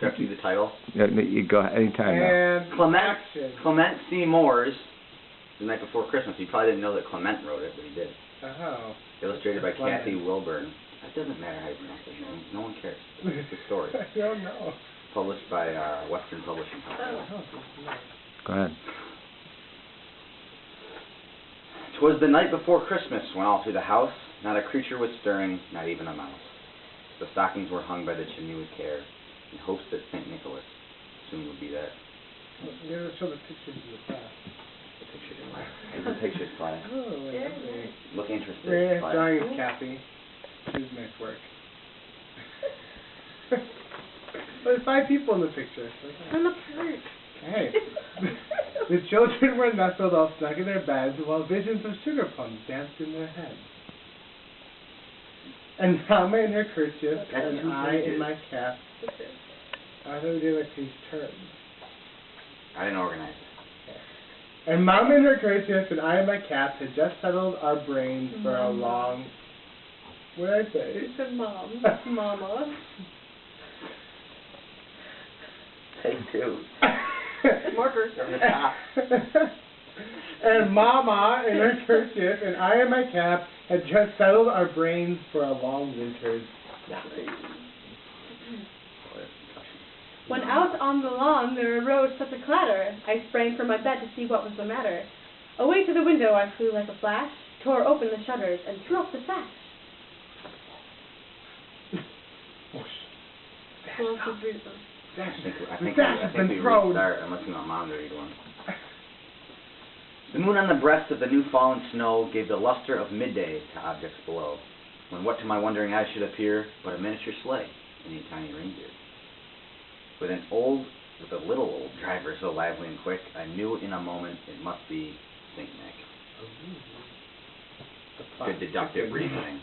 Got to the title. Yeah, you go anytime now. And Clement C. Moore's The Night Before Christmas. You probably didn't know that Clement wrote it, but he did. Oh. Illustrated by Kathy Wilburn. It doesn't matter how you pronounce his name. No one cares. It's a story. I don't know. Published by Western Publishing Company. Go ahead. 'Twas the night before Christmas, when all through the house not a creature was stirring, not even a mouse. The stockings were hung by the chimney with care, in hopes that St. Nicholas soon would be there. You gotta show the pictures in the class. The pictures, class. Oh, Yeah. Look interested. We're class. drawing with Kathy. She's nice work. There's 5 people in the picture. I'm a perk. Hey. The children were nestled all snug in their beds, while visions of sugar plums danced in their heads. And Mama in her kerchief, and I in my cap. I thought we did like these terms. I didn't organize it. And Mama in her kerchief, and I in my cap had just settled our brains for a long... What did I say? You said mom. Mama. Take 2. Markers. From the top. And Mama in her kerchief and I in my cap had just settled our brains for a long winter's night. When out on the lawn there arose such a clatter, I sprang from my bed to see what was the matter. Away to the window I flew like a flash, tore open the shutters, and threw up the sash. Who else would read them? I think we thrown. restart unless you want Mom to read one. The moon on the breast of the new fallen snow gave the luster of midday to objects below, when what to my wondering eyes should appear but a miniature sleigh and a tiny reindeer. With a little old driver so lively and quick, I knew in a moment it must be St. Nick. Good deductive reasoning.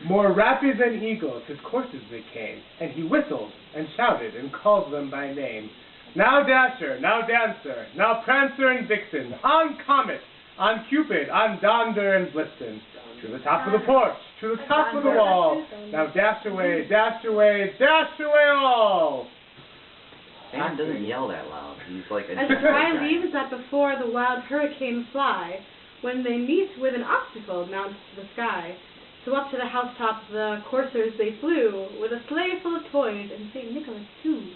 More rapid than eagles, his coursers they came, and he whistled and shouted and called them by name. Now Dasher, now Dancer, now Prancer and Vixen, on Comet, on Cupid, on Donder and Blitzen, to the top of the porch, to the top of the wall. Now dash away, dash away, dash away all! Aaron doesn't yell that loud. He's like a As the dry leaves that before the wild hurricane fly, when they meet with an obstacle mounts to the sky. So up to the housetop the coursers they flew, with a sleigh full of toys and St. Nicholas too.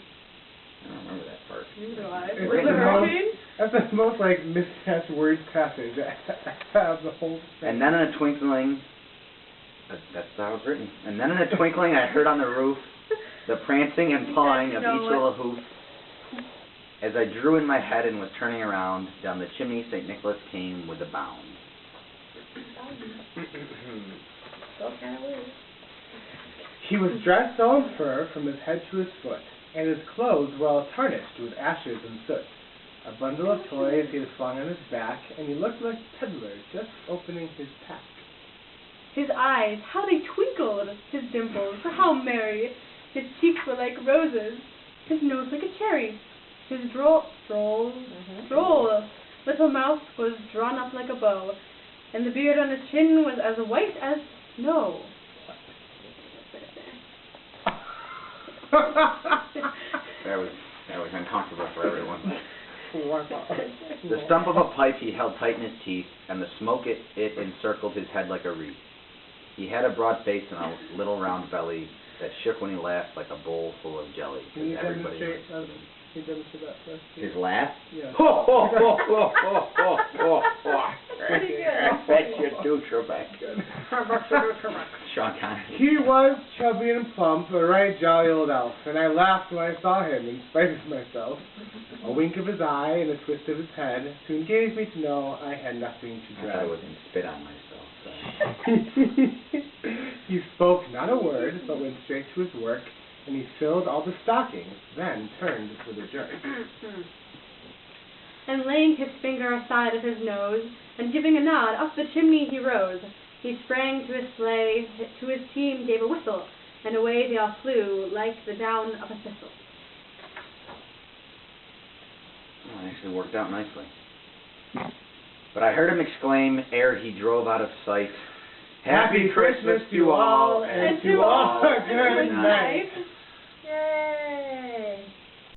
I don't remember that part. Neither do I. It's Was like it a the hurricane? That's the most like miscast word passage out of the whole thing. And then in a twinkling, that's how it's written. And then in a twinkling I heard on the roof the prancing and pawing of each little hoof. As I drew in my head and was turning around, down the chimney St. Nicholas came with a bound. He was dressed all in fur from his head to his foot, and his clothes were all tarnished with ashes and soot. A bundle of toys he had flung on his back, and he looked like a peddler just opening his pack. His eyes, how they twinkled! His dimples, how merry! His cheeks were like roses, his nose like a cherry. His droll little mouth was drawn up like a bow, and the beard on his chin was as white as snow. That was uncomfortable for everyone. The stump of a pipe he held tight in his teeth, and the smoke it encircled his head like a wreath. He had a broad face and a little round belly that shook when he laughed like a bowl full of jelly. Can you Everybody demonstrate that for us? his laugh? Yeah. Ho, ho, ho, ho, ho, ho, ho, ho. Pretty good. I bet you do, Trebek. Sean Connery. He was chubby and plump, a right jolly old elf, and I laughed when I saw him in spite of myself. A wink of his eye and a twist of his head soon gave me to know I had nothing to I thought I dread. was going to spit on myself. So. He spoke not a word, but went straight to his work, and he filled all the stockings, then turned with a jerk. And laying his finger aside of his nose, and giving a nod, up the chimney he rose. He sprang to his sleigh, to his team gave a whistle, and away they all flew like the down of a thistle. Well, it actually worked out nicely. But I heard him exclaim ere he drove out of sight, Happy Christmas to all, and to all a good night.